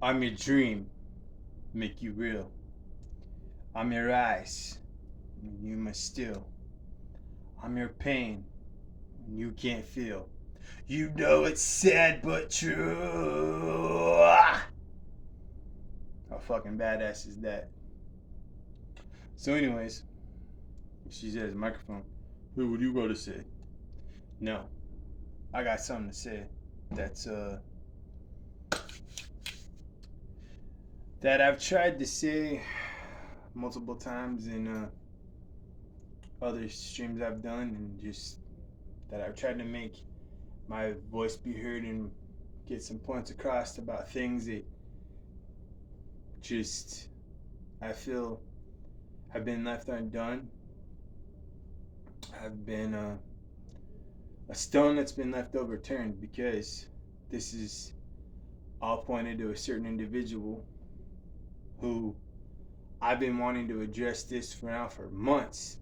I'm your dream, make you real. I'm your eyes, when you must still. I'm your pain, when you can't feel. You know it's sad but true. How fucking badass is that? So, anyways, she says, microphone. Hey, what do you got to say? No, I got something to say. That's that I've tried to say multiple times in other streams I've done, and just that I've tried to make my voice be heard and get some points across about things that just I feel have been left undone. Have been a stone that's been left overturned, because this is all pointed to a certain individual who I've been wanting to address this for months,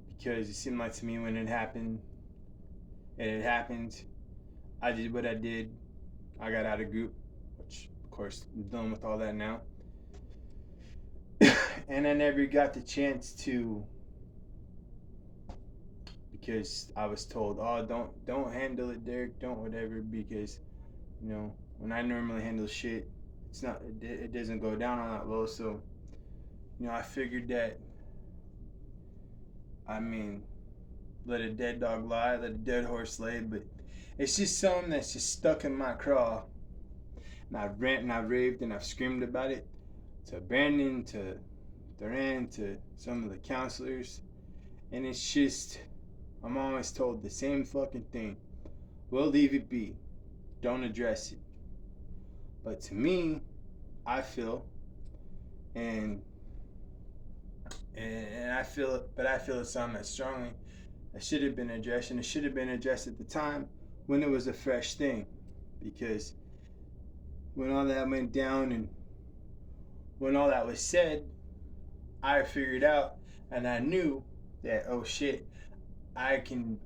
because it seemed like to me when it happened, I did what I did. I got out of group, which of course I'm done with all that now. And I never got the chance to, because I was told, "Oh, don't handle it, Derek. Don't whatever," because when I normally handle shit, it doesn't go down on that low. So I figured that, I mean, let a dead dog lie, let a dead horse lay. But it's just something that's just stuck in my craw, and I've ranted and I've raved and I've screamed about it to Brandon, to Duran, to some of the counselors, and it's just, I'm always told the same fucking thing. We'll leave it be. Don't address it. But to me, I feel, and I feel it, but I feel it's something that strongly that should have been addressed, and it should have been addressed at the time when it was a fresh thing, because when all that went down and when all that was said, I figured out and I knew that, oh shit, I can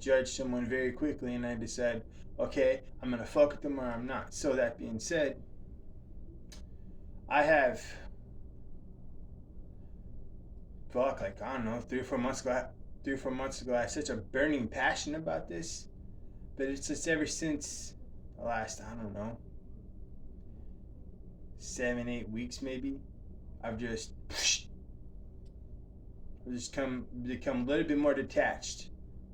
judge someone very quickly, and I decide, okay, I'm gonna fuck with them or I'm not. So that being said, I have like, I don't know, 3 or 4 months ago, I had such a burning passion about this, but it's just ever since the last, I don't know, 7, 8 weeks maybe, I've just become a little bit more detached,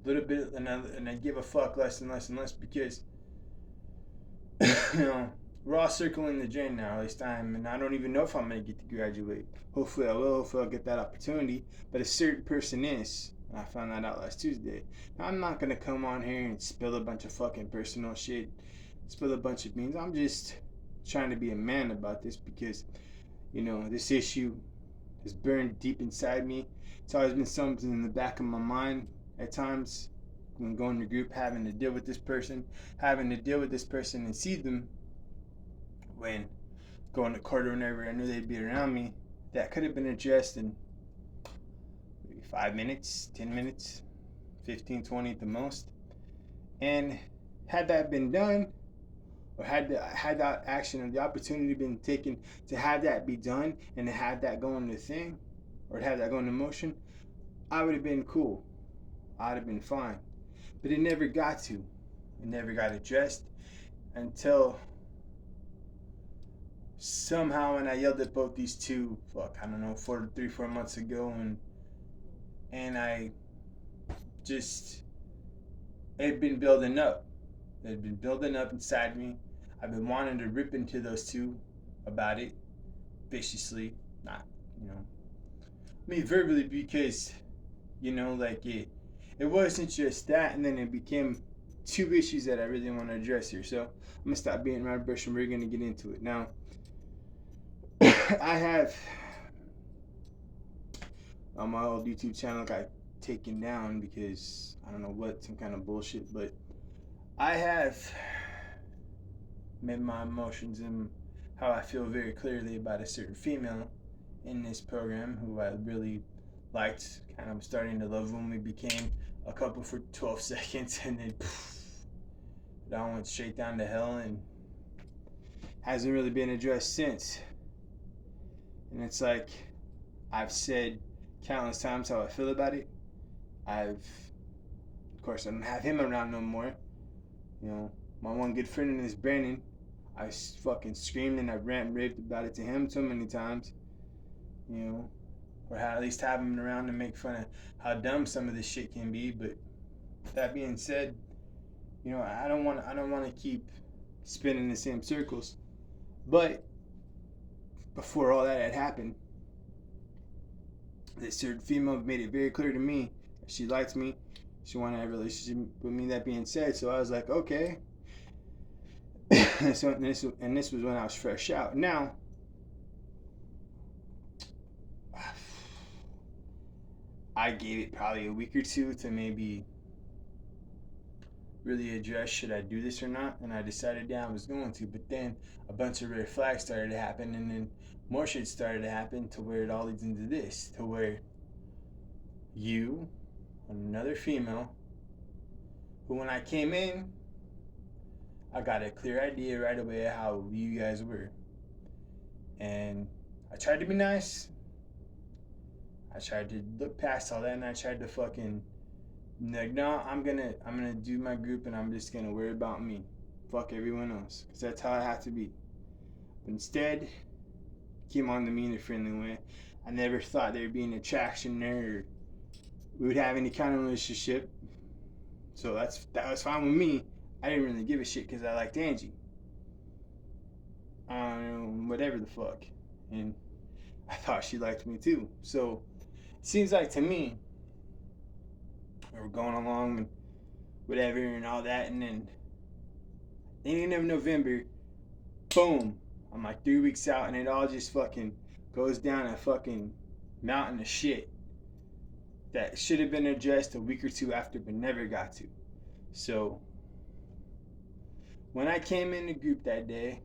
a little bit, and I give a fuck less and less and less, because you know we're all circling the drain now. At least and I don't even know if I'm gonna get to graduate. Hopefully I will. Hopefully I'll get that opportunity. But a certain person is. I found that out last Tuesday. Now, I'm not gonna come on here and spill a bunch of fucking personal shit, spill a bunch of beans. I'm just trying to be a man about this, because this issue is burned deep inside me. It's always been something in the back of my mind at times when going to group, having to deal with this person, and see them when going to court or whenever I knew they'd be around me. That could have been addressed in maybe 5 minutes, 10 minutes, 15, 20 at the most. And had that been done, or had that action or the opportunity been taken to have that be done and to have that go into thing, or to have that go into motion, I would have been cool. I'd have been fine. But it never got to. It never got addressed until somehow when I yelled at both these two, I don't know, 4 months ago, and I just, it had been building up. It had been building up inside me. I've been wanting to rip into those two about it viciously, not, verbally, because, like it wasn't just that, and then it became two issues that I really want to address here. So I'm gonna stop being around brush and we're gonna get into it now. I have on my old YouTube channel got taken down because I don't know what, some kind of bullshit, but I have made my emotions and how I feel very clearly about a certain female in this program who I really liked, kind of starting to love when we became a couple for 12 seconds, and then it all went straight down to hell. And hasn't really been addressed since. And it's like, I've said countless times how I feel about it. Of course, I don't have him around no more. You know, my one good friend is Brandon. I fucking screamed and I rant and raved about it to him so many times. You know, or at least have him around to make fun of how dumb some of this shit can be. But that being said, you know, I don't want to keep spinning the same circles. But before all that had happened, this certain female made it very clear to me that she liked me. She wanted a relationship with me. That being said, so I was like, okay. So this was when I was fresh out. Now, I gave it probably a week or two to maybe really address should I do this or not, and I decided I was going to. But then a bunch of red flags started to happen, and then more shit started to happen to where it all leads into this, to where you, another female, who when I came in, I got a clear idea right away of how you guys were. And I tried to be nice. I tried to look past all that, and I tried to fucking like, no, I'm gonna do my group, and I'm just gonna worry about me. Fuck everyone else, because that's how I have to be. But instead, came on the mean friendly way. I never thought there'd be an attraction there, or we would have any kind of relationship. So that was fine with me. I didn't really give a shit because I liked Angie. Whatever the fuck, and I thought she liked me too. So it seems like to me, we're going along and whatever and all that, and then ending of November, boom, I'm like 3 weeks out, and it all just fucking goes down a fucking mountain of shit that should have been addressed a week or two after, but never got to. So when I came in the group that day,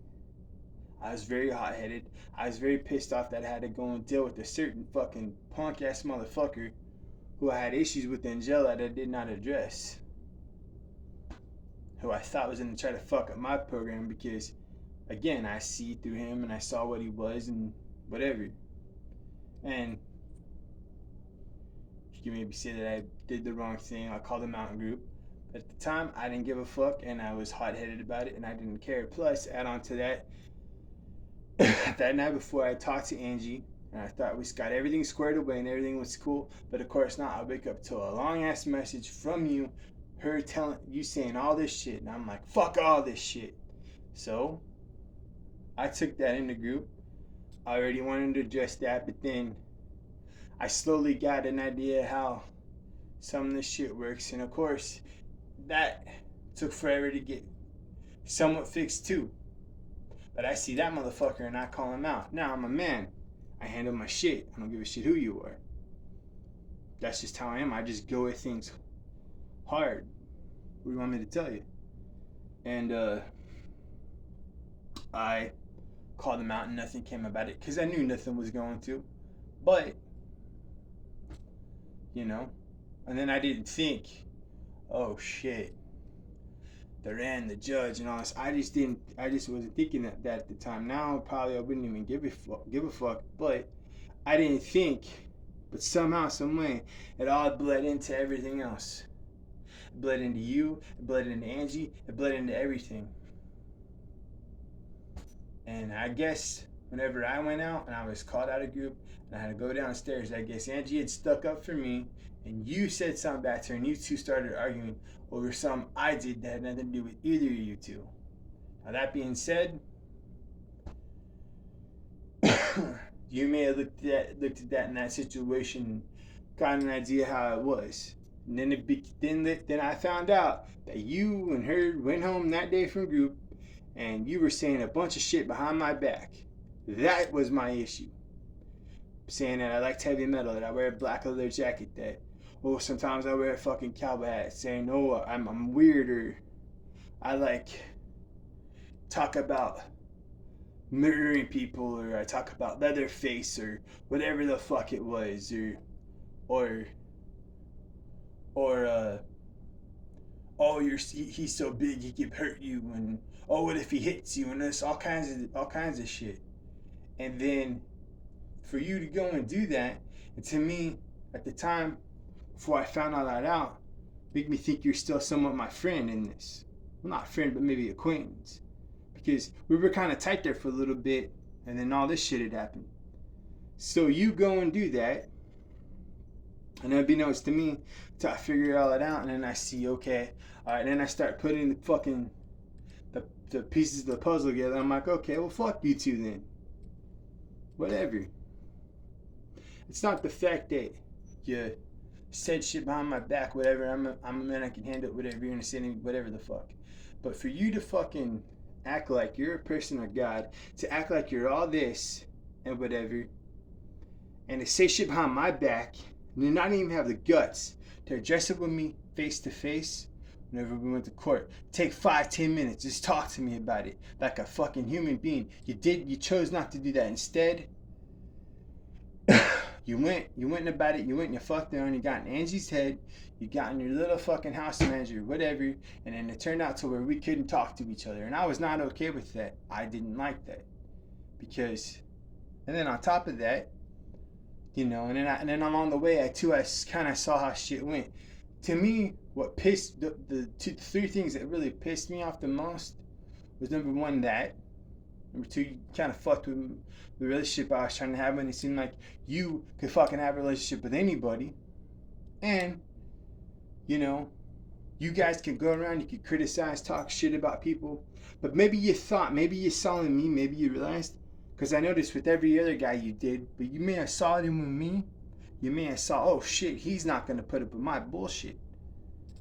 I was very hot-headed. I was very pissed off that I had to go and deal with a certain fucking punk-ass motherfucker who I had issues with Angela that I did not address. Who I thought was going to try to fuck up my program because, again, I see through him and I saw what he was and whatever. And you can maybe say that I did the wrong thing. I called him out in group. But at the time, I didn't give a fuck and I was hot-headed about it and I didn't care. Plus, add on to that, that night before I talked to Angie, and I thought we got everything squared away and everything was cool, but of course not. I wake up to a long ass message from you, her telling you saying all this shit, and I'm like, fuck all this shit. So I took that in the group. I already wanted to address that, but then I slowly got an idea how some of this shit works, and of course that took forever to get somewhat fixed too. But I see that motherfucker and I call him out. Now I'm a man. I handle my shit. I don't give a shit who you are. That's just how I am. I just go at things hard. What do you want me to tell you? And I called him out and nothing came about it because I knew nothing was going to. But, you know, and then I didn't think, oh shit, the judge, and all this. I just wasn't thinking that at the time. Now probably I wouldn't even give a fuck. But I didn't think. But somehow, some way, it all bled into everything else. It bled into you. It bled into Angie. It bled into everything. And I guess whenever I went out and I was called out of group and I had to go downstairs, I guess Angie had stuck up for me. And you said something back to her, and you two started arguing over something I did that had nothing to do with either of you two. Now that being said, you may have looked at that in that situation, got an idea how it was. And then I found out that you and her went home that day from group, and you were saying a bunch of shit behind my back. That was my issue. Saying that I liked heavy metal, that I wear a black leather jacket, that sometimes I wear a fucking cowboy hat, saying, I'm weird, or I like talk about murdering people, or I talk about Leatherface, or whatever the fuck it was, or oh, he's so big he could hurt you, and oh, what if he hits you, and there's all kinds of shit. And then for you to go and do that, and to me, at the time, before I found all that out, make me think you're still somewhat my friend in this. Well, not friend, but maybe acquaintance. Because we were kind of tight there for a little bit, and then all this shit had happened. So you go and do that, and unbeknownst to me, until I figure all that out, and then I see, okay, all right, then I start putting the fucking the pieces of the puzzle together. I'm like, okay, well, fuck you two then. Whatever. It's not the fact that you said shit behind my back, whatever. I'm a man, I can handle whatever you're gonna say, whatever the fuck. But for you to fucking act like you're a person of God, to act like you're all this and whatever, and to say shit behind my back, and to not even have the guts to address it with me face to face whenever we went to court. Take 5-10 minutes, just talk to me about it like a fucking human being. You chose not to do that. Instead, you went about it, you went and you fucked around, you got in Angie's head, you got in your little fucking house manager, whatever, and then it turned out to where we couldn't talk to each other. And I was not okay with that. I didn't like that. Because, and then on top of that, and then along the way, I kind of saw how shit went. To me, what pissed, the three things that really pissed me off the most was, number one, that. Number two, you kind of fucked with the relationship I was trying to have, and it seemed like you could fucking have a relationship with anybody. And, you guys could go around, you could criticize, talk shit about people. But maybe you saw in me, maybe you realized, because I noticed with every other guy you did, but you may have saw it in with me. You may have saw, oh shit, he's not going to put up with my bullshit.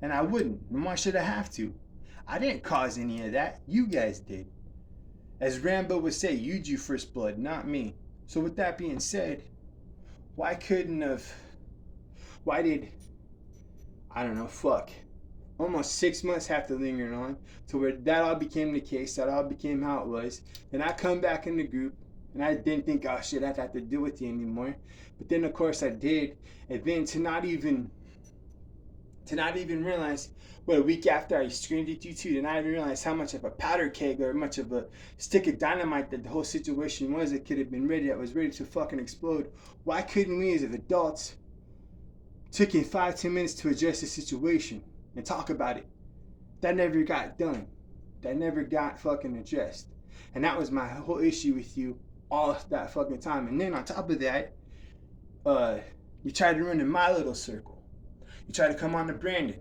And I wouldn't. And why should I have to? I didn't cause any of that. You guys did. As Rambo would say, you drew first blood, not me. So with that being said, why did, I don't know, almost 6 months have to linger on to where that all became the case, that all became how it was. Then I come back in the group, and I didn't think, oh shit, I'd have to deal with you anymore. But then of course I did. And then to not even realize, what, a week after I screamed at you two, to not even realize how much of a powder keg or much of a stick of dynamite that the whole situation was, that could have been ready, that was ready to fucking explode. Why couldn't we as adults took in 5-10 minutes to address the situation and talk about it? That never got done. That never got fucking addressed. And that was my whole issue with you all that fucking time. And then on top of that, you tried to run in my little circle. You tried to come on to Brandon,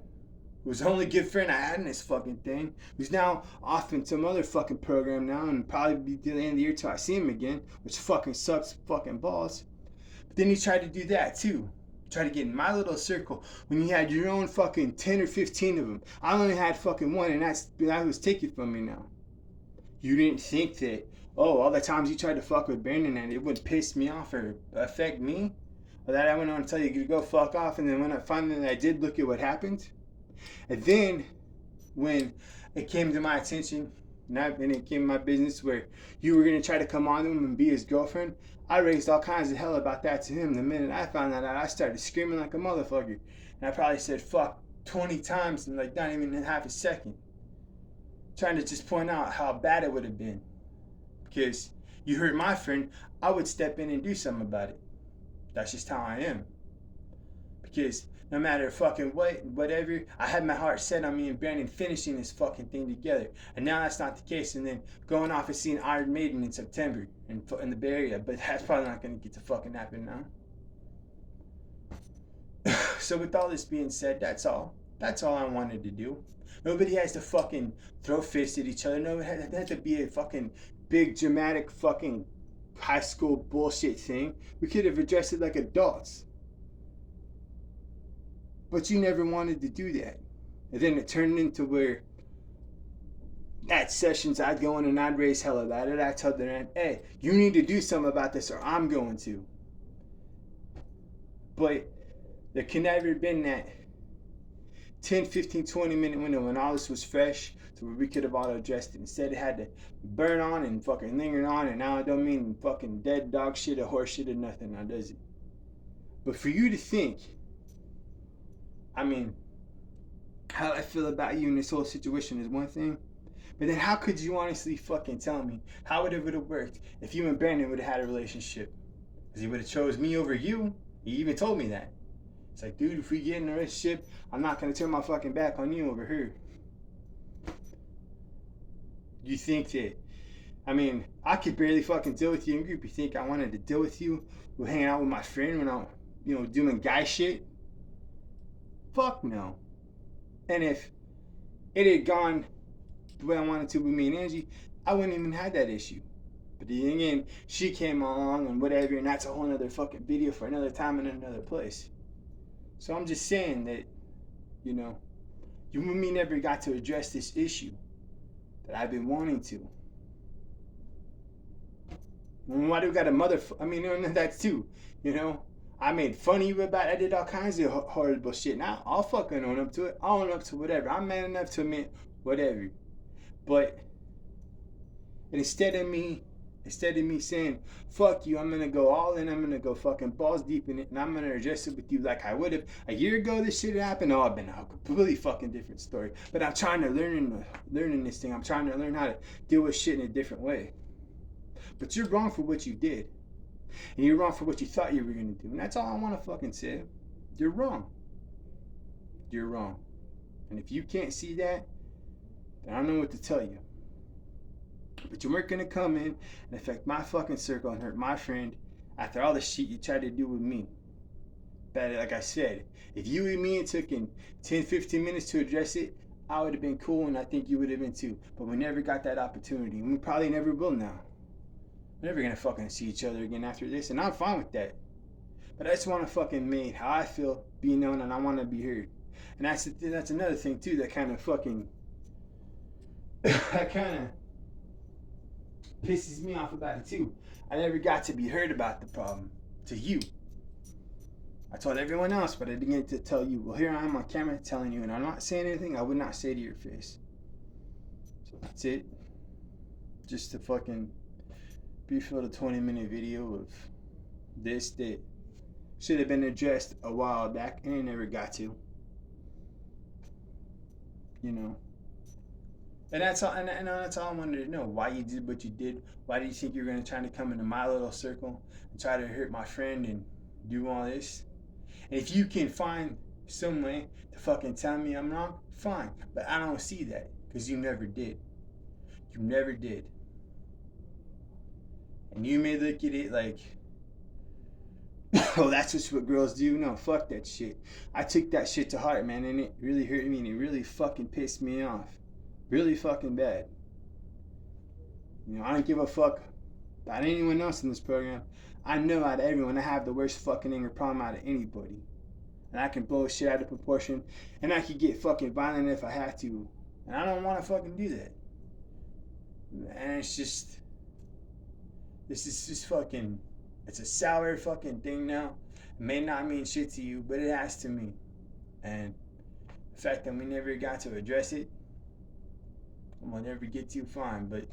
who was the only good friend I had in this fucking thing, who's now off in some other fucking program now, and probably be till the end of the year till I see him again, which fucking sucks fucking balls. But then you tried to do that too. Try to get in my little circle when you had your own fucking 10 or 15 of them. I only had fucking one, and that was taken from me now. You didn't think that, all the times you tried to fuck with Brandon and it would piss me off or affect me, or that I went on to tell you to go fuck off, and then when I did look at what happened, and then when it came to my attention, and it came to my business where you were going to try to come on to him and be his girlfriend, I raised all kinds of hell about that to him. The minute I found that out, I started screaming like a motherfucker. And I probably said fuck 20 times in like not even in half a second. Trying to just point out how bad it would have been. Because you hurt my friend, I would step in and do something about it. That's just how I am. Because no matter fucking what, whatever, I had my heart set on me and Brandon finishing this fucking thing together. And now that's not the case. And then going off and seeing Iron Maiden in September in the Bay Area. But that's probably not going to get to fucking happen now. So with all this being said, that's all. That's all I wanted to do. Nobody has to fucking throw fists at each other. No, it had to be a fucking big dramatic fucking high school bullshit thing. We could have addressed it like adults. But you never wanted to do that. And then it turned into where at sessions I'd go in and I'd raise hell about it. I'd tell them, hey, you need to do something about this or I'm going to. But there can never have been that 10, 15, 20 minute window when all this was fresh to where we could have all addressed it. Instead it had to burn on and fucking linger on, and now I don't mean fucking dead dog shit or horse shit or nothing now, does it? But for you to think, I mean, how I feel about you in this whole situation is one thing. But then how could you honestly fucking tell me how it would have worked if you and Brandon would have had a relationship? Because he would have chose me over you. He even told me that. It's like, dude, if we get in a relationship, I'm not going to turn my fucking back on you over her. You think that, I mean, I could barely fucking deal with you in group. You think I wanted to deal with you with hanging out with my friend when I'm, doing guy shit? Fuck no. And if it had gone the way I wanted to with me and Angie, I wouldn't even have that issue. But then again, she came along and whatever, and that's a whole other fucking video for another time and another place. So I'm just saying that, you and me never got to address this issue that I've been wanting to. And why do we got that too, I made fun of you about it. I did all kinds of horrible shit. Now I'll fucking own up to it. I'll own up to whatever. I'm man enough to admit whatever. But instead of me saying, fuck you, I'm gonna go all in, I'm gonna go fucking balls deep in it, and I'm gonna address it with you like I would have a year ago. This shit happened. Oh, I've been a completely fucking different story. But I'm trying to learn this thing. I'm trying to learn how to deal with shit in a different way. But you're wrong for what you did. And you're wrong for what you thought you were gonna do. And that's all I wanna fucking say. You're wrong. You're wrong. And if you can't see that, then I don't know what to tell you. But you weren't gonna come in and affect my fucking circle and hurt my friend after all the shit you tried to do with me. But like I said, if you and me took in 10, 15 minutes to address it, I would have been cool, and I think you would have been too. But we never got that opportunity, and we probably never will now. We're never gonna fucking see each other again after this, and I'm fine with that. But I just want to fucking make how I feel be known, and I want to be heard. And that's another thing too that kind of fucking that kind of pisses me off about it too. I never got to be heard about the problem to you. I told everyone else, but I didn't get to tell you. Well, here I am on camera telling you, and I'm not saying anything I would not say to your face. So that's it. Just to fucking brief little 20-minute video of this that should have been addressed a while back, and it never got to. And that's all. And that's all I wanted to know. Why you did what you did? Why do you think you're gonna try to come into my little circle and try to hurt my friend and do all this? And if you can find some way to fucking tell me I'm wrong, fine. But I don't see that because you never did. You never did. And you may look at it like, oh, that's just what girls do. No, fuck that shit. I took that shit to heart, man, and it really hurt me, and it really fucking pissed me off. Really fucking bad. I don't give a fuck about anyone else in this program. I know out of everyone, I have the worst fucking anger problem out of anybody. And I can blow shit out of proportion, and I could get fucking violent if I have to. And I don't want to fucking do that. And it's just, this is just fucking, it's a sour fucking thing now. It may not mean shit to you, but it has to me. And the fact that we never got to address it, we'll never get to, fine. But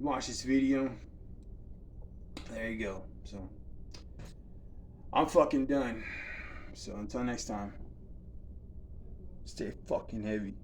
watch this video. There you go. So I'm fucking done. So until next time, stay fucking heavy.